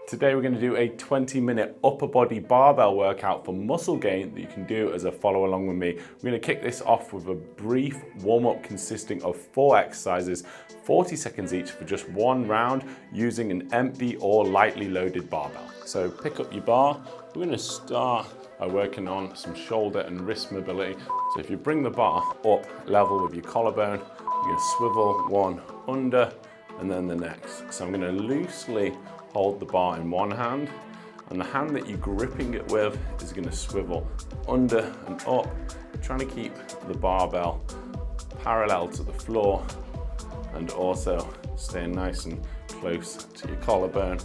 Today we're going to do a 20-minute upper body barbell workout for muscle gain that you can do as a follow along with me. We're going to kick this off with a brief warm-up consisting of 4 exercises, 40 seconds each for just 1 round using an empty or lightly loaded barbell. So pick up your bar. We're going to start by working on some shoulder and wrist mobility. So if you bring the bar up level with your collarbone, you're going to swivel one under and then the next. So I'm going to loosely hold the bar in one hand, and the hand that you're gripping it with is going to swivel under and up, trying to keep the barbell parallel to the floor and also staying nice and close to your collarbone.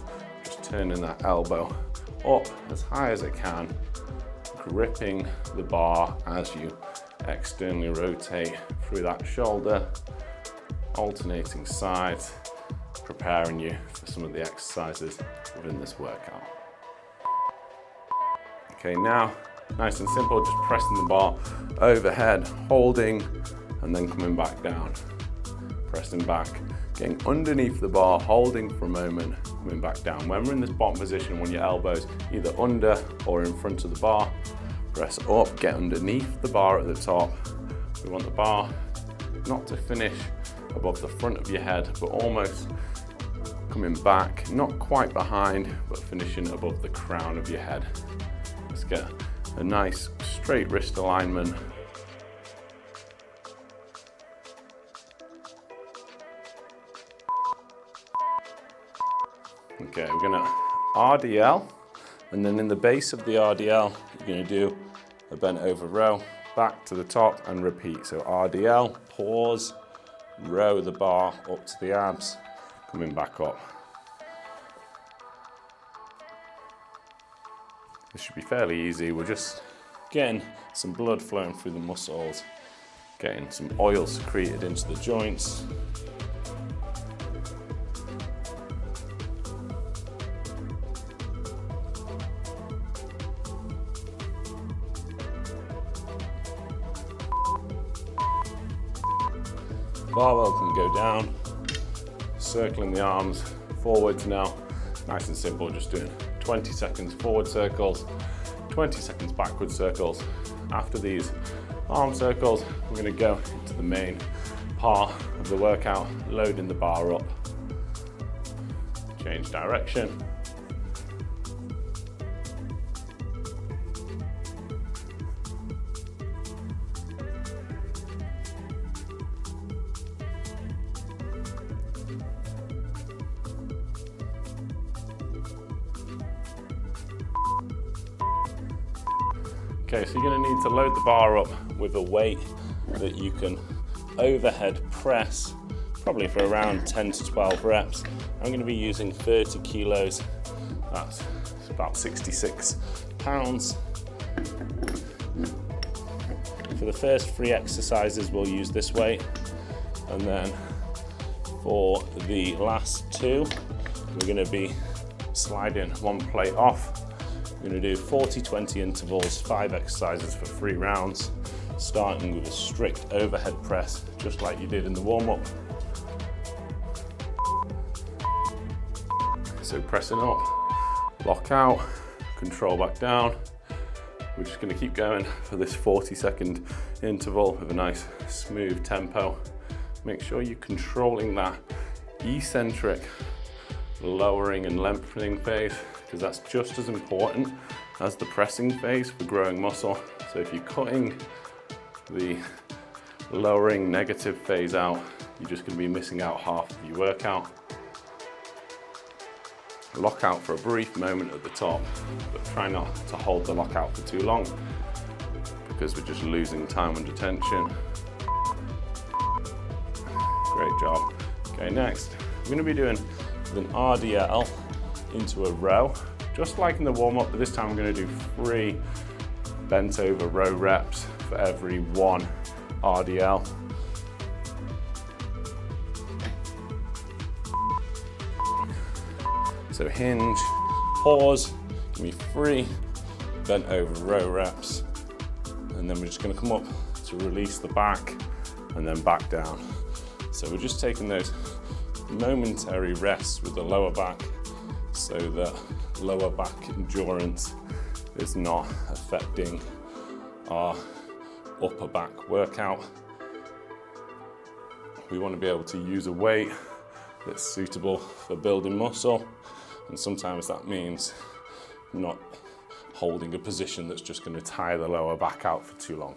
Just turning that elbow up as high as it can, gripping the bar as you externally rotate through that shoulder, alternating sides, preparing you for some of the exercises within this workout. Okay, now nice and simple, just pressing the bar overhead, holding, and then coming back down. Pressing back, getting underneath the bar, holding for a moment, coming back down. When we're in this bottom position, when your elbows either under or in front of the bar, press up, get underneath the bar at the top. We want the bar not to finish above the front of your head, but almost coming back, not quite behind, but finishing above the crown of your head. Let's get a nice straight wrist alignment. Okay, we're gonna RDL, and then in the base of the RDL, you're gonna do a bent over row, back to the top and repeat. So RDL, pause, row the bar up to the abs, coming back up. This should be fairly easy. We're just getting some blood flowing through the muscles, getting some oil secreted into the joints. Barbell can go down, circling the arms forwards now. Nice and simple, just doing 20 seconds forward circles, 20 seconds backward circles. After these arm circles, we're going to go into the main part of the workout, loading the bar up. Change direction. Okay, so you're going to need to load the bar up with a weight that you can overhead press, probably for around 10 to 12 reps. I'm going to be using 30 kilos, that's about 66 pounds. For the first 3 exercises, we'll use this weight, and then for the last 2, we're going to be sliding one plate off. We're going to do 40-20 intervals, 5 exercises for 3 rounds, starting with a strict overhead press, just like you did in the warm-up. So pressing up, lock out, control back down. We're just going to keep going for this 40-second interval with a nice smooth tempo. Make sure you're controlling that eccentric lowering and lengthening phase, because that's just as important as the pressing phase for growing muscle. So if you're cutting the lowering negative phase out, you're just going to be missing out half of your workout. Lock out for a brief moment at the top, but try not to hold the lockout for too long, because we're just losing time under tension. Great job. Okay, next, we're going to be doing an RDL into a row, just like in the warm-up, but this time I'm going to do 3 bent over row reps for every 1 RDL. So hinge, pause, give me 3 bent over row reps, and then we're just going to come up to release the back and then back down. So we're just taking those momentary rests with the lower back, so that lower back endurance is not affecting our upper back workout. We want to be able to use a weight that's suitable for building muscle, and sometimes that means not holding a position that's just going to tire the lower back out for too long.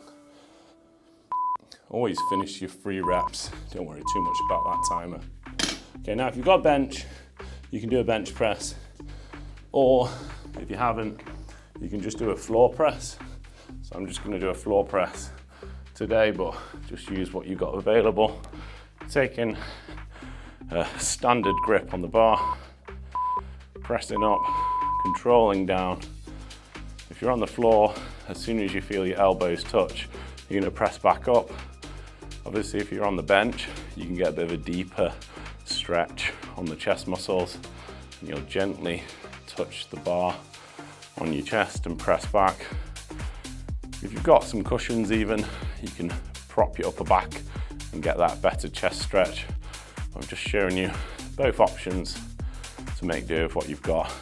Always finish your 3 reps. Don't worry too much about that timer. Okay, now if you've got a bench, you can do a bench press, or if you haven't, you can just do a floor press. So I'm just going to do a floor press today, but just use what you've got available. Taking a standard grip on the bar, pressing up, controlling down. If you're on the floor, as soon as you feel your elbows touch, you're going to press back up. Obviously, if you're on the bench, you can get a bit of a deeper stretch on the chest muscles, and you'll gently touch the bar on your chest and press back. If you've got some cushions even, you can prop your upper back and get that better chest stretch. I'm just showing you both options to make do with what you've got.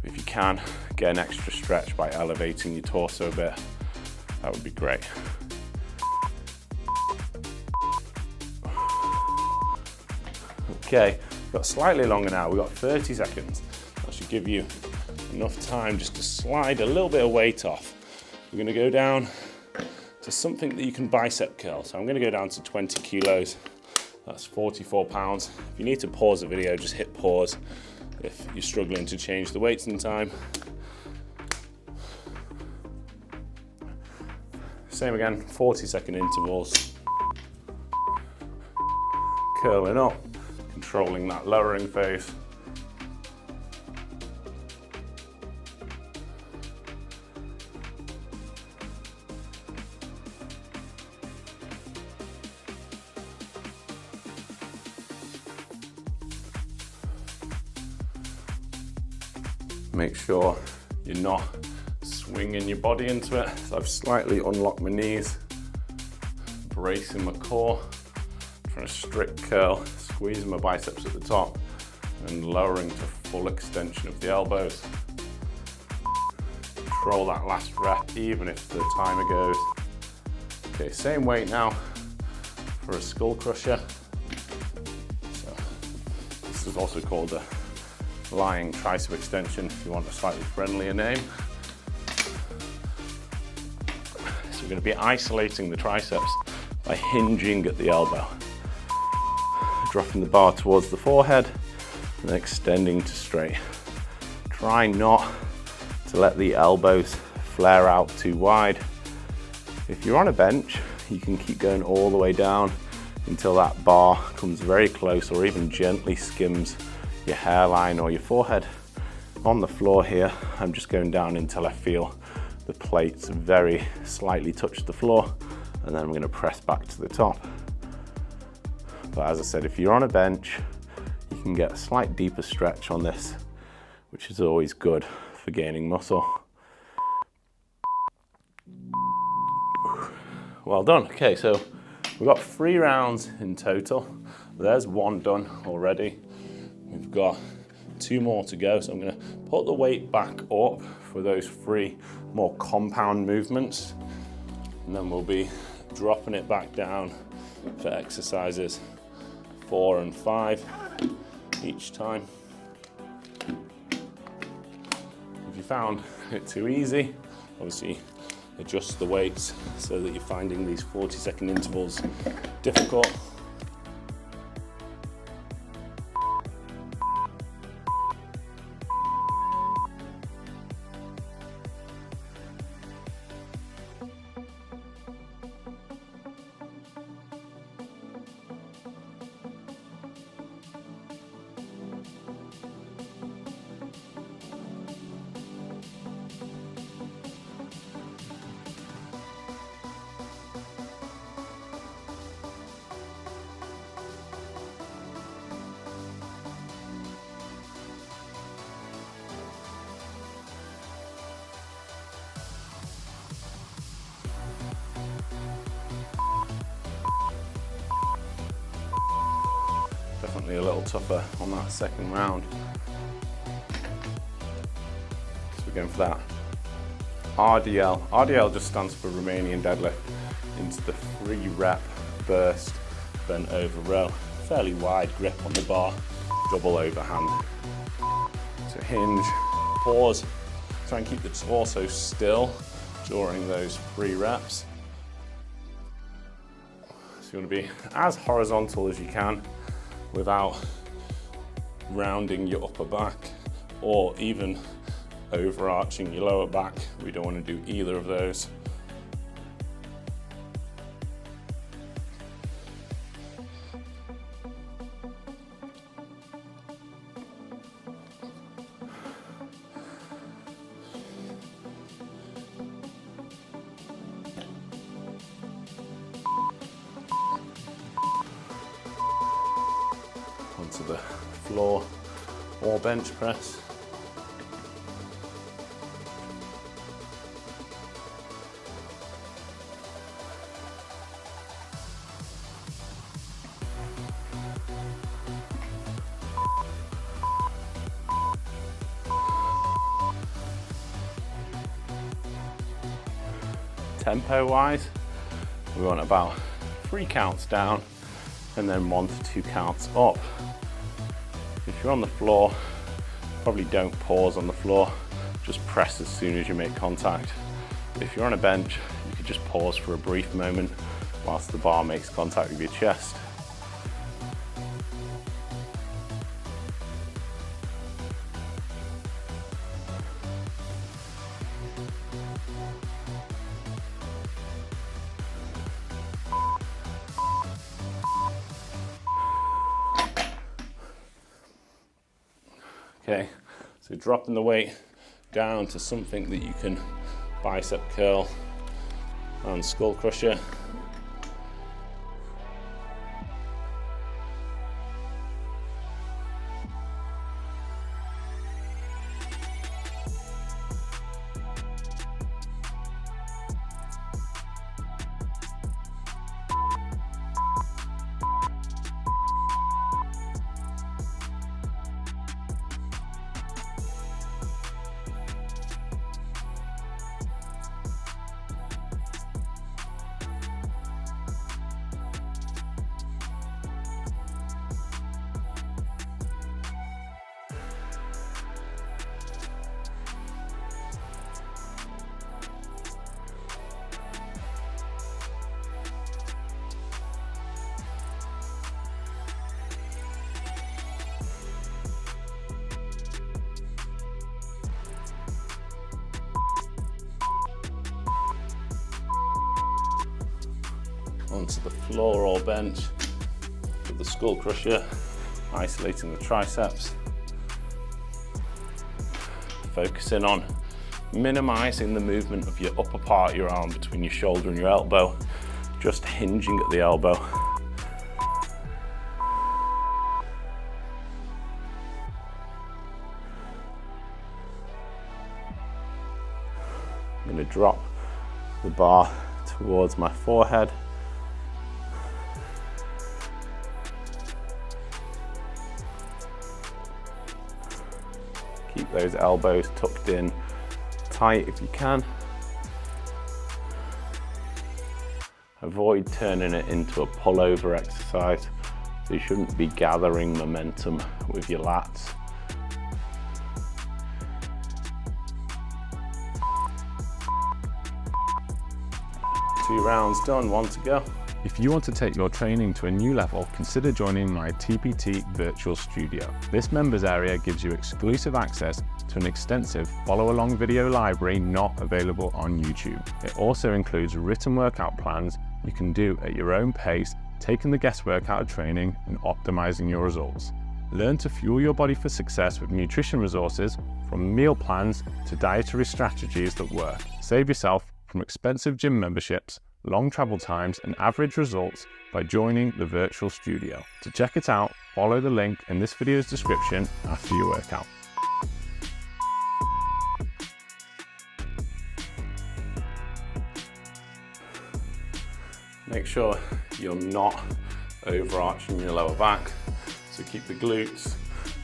If you can, get an extra stretch by elevating your torso a bit, that would be great. Okay, we've got slightly longer now, we've got 30 seconds. That should give you enough time just to slide a little bit of weight off. We're gonna go down to something that you can bicep curl. So I'm gonna go down to 20 kilos. That's 44 pounds. If you need to pause the video, just hit pause if you're struggling to change the weights in time. Same again, 40-second intervals. Curling up, controlling that lowering phase. Make sure you're not swinging your body into it. So I've slightly unlocked my knees, bracing my core, trying to strict curl, squeezing my biceps at the top, and lowering to full extension of the elbows. Control that last rep, even if the timer goes. Okay, same weight now for a skull crusher. So this is also called a lying tricep extension if you want a slightly friendlier name. So we're going to be isolating the triceps by hinging at the elbow, dropping the bar towards the forehead and then extending to straight. Try not to let the elbows flare out too wide. If you're on a bench, you can keep going all the way down until that bar comes very close or even gently skims your hairline or your forehead. On the floor here, I'm just going down until I feel the plates very slightly touch the floor, and then I'm going to press back to the top. But as I said, if you're on a bench, you can get a slight deeper stretch on this, which is always good for gaining muscle. Well done. Okay, so we've got 3 rounds in total. There's 1 done already. We've got 2 more to go, so I'm going to put the weight back up for those 3 more compound movements, and then we'll be dropping it back down for exercises 4 and 5 each time. If you found it too easy, obviously adjust the weights so that you're finding these 40-second intervals difficult. Definitely a little tougher on that second round. we're going for that RDL. RDL just stands for Romanian deadlift into the 3-rep burst bent over row. Fairly wide grip on the bar, double overhand. So hinge, pause, try and keep the torso still during those 3 reps. So you want to be as horizontal as you can without rounding your upper back or even overarching your lower back. We don't want to do either of those. Onto the floor or bench press. Tempo wise, we want about 3 counts down and then 1 to 2 counts up. If you're on the floor, probably don't pause on the floor, just press as soon as you make contact. If you're on a bench, you could just pause for a brief moment whilst the bar makes contact with your chest. Okay, so dropping the weight down to something that you can bicep curl and skull crusher. Onto the floor or bench with the skull crusher, isolating the triceps. Focusing on minimizing the movement of your upper part of your arm between your shoulder and your elbow, just hinging at the elbow. I'm going to drop the bar towards my forehead. Keep those elbows tucked in tight if you can. Avoid turning it into a pullover exercise, so you shouldn't be gathering momentum with your lats. Two rounds done, 1 to go. If you want to take your training to a new level, consider joining my TPT Virtual Studio. This members area gives you exclusive access to an extensive follow-along video library not available on YouTube. It also includes written workout plans you can do at your own pace, taking the guesswork out of training and optimizing your results. Learn to fuel your body for success with nutrition resources, from meal plans to dietary strategies that work. Save yourself from expensive gym memberships, long travel times and average results by joining the virtual studio. To check it out, follow the link in this video's description after your workout. Make sure you're not overarching your lower back, so keep the glutes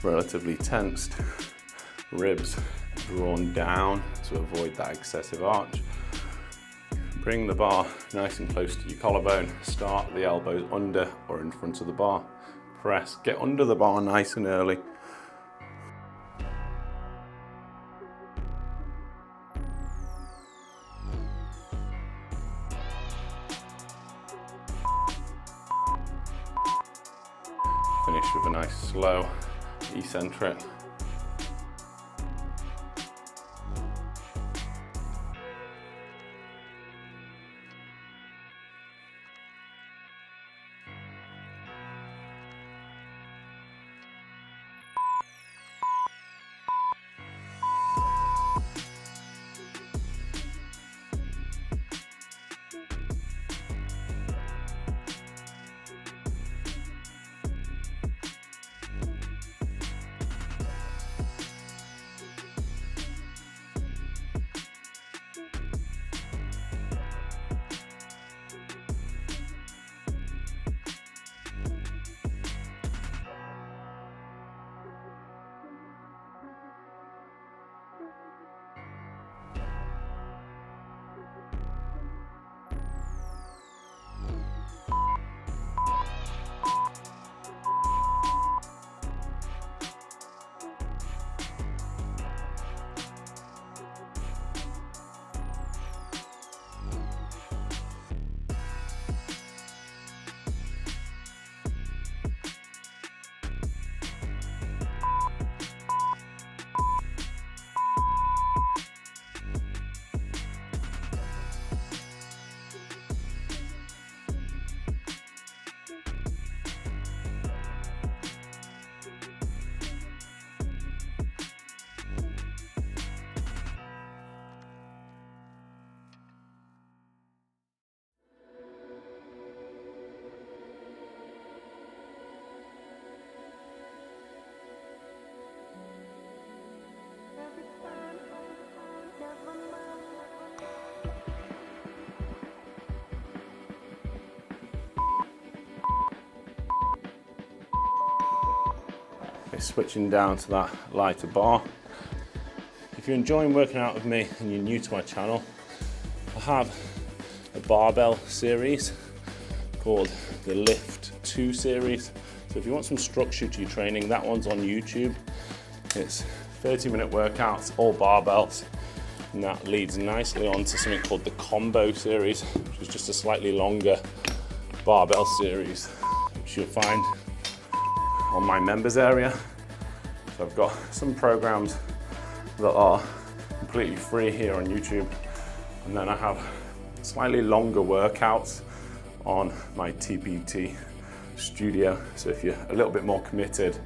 relatively tensed, ribs drawn down to avoid that excessive arch. Bring the bar nice and close to your collarbone. Start the elbows under or in front of the bar. Press, get under the bar nice and early. Finish with a nice slow eccentric. Switching down to that lighter bar. If you're enjoying working out with me and you're new to my channel, I have a barbell series called the Lift 2 series. So if you want some structure to your training, that one's on YouTube. It's 30-minute workouts, all barbells, and that leads nicely on to something called the Combo series, which is just a slightly longer barbell series, which you'll find on my members area. So I've got some programs that are completely free here on YouTube, and then I have slightly longer workouts on my TPT studio. So if you're a little bit more committed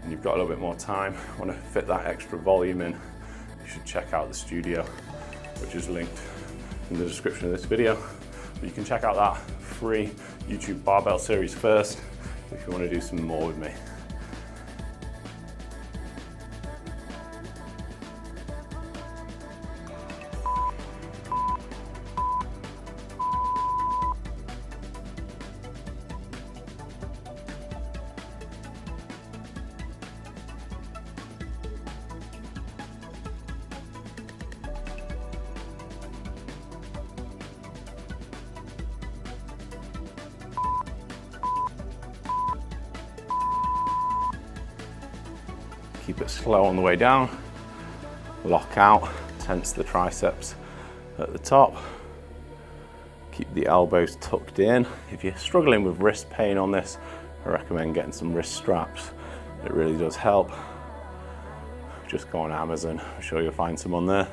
and you've got a little bit more time, want to fit that extra volume in, you should check out the studio, which is linked in the description of this video. But you can check out that free YouTube barbell series first if you want to do some more with me. Keep it slow on the way down, lock out, tense the triceps at the top, keep the elbows tucked in. If you're struggling with wrist pain on this, I recommend getting some wrist straps. It really does help. Just go on Amazon, I'm sure you'll find some on there.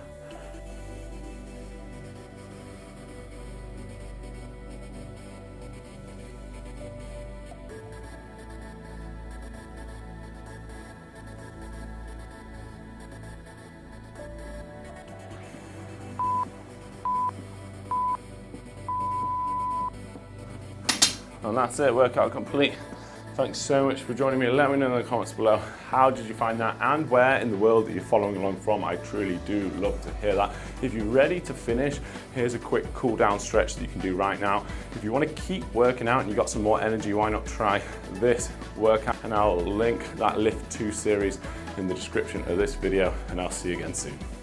And that's it, workout complete. Thanks so much for joining me. Let me know in the comments below, how did you find that and where in the world that you're following along from. I truly do love to hear that. If you're ready to finish, here's a quick cool down stretch that you can do right now. If you want to keep working out and you've got some more energy, why not try this workout? And I'll link that Lift 2 series in the description of this video, and I'll see you again soon.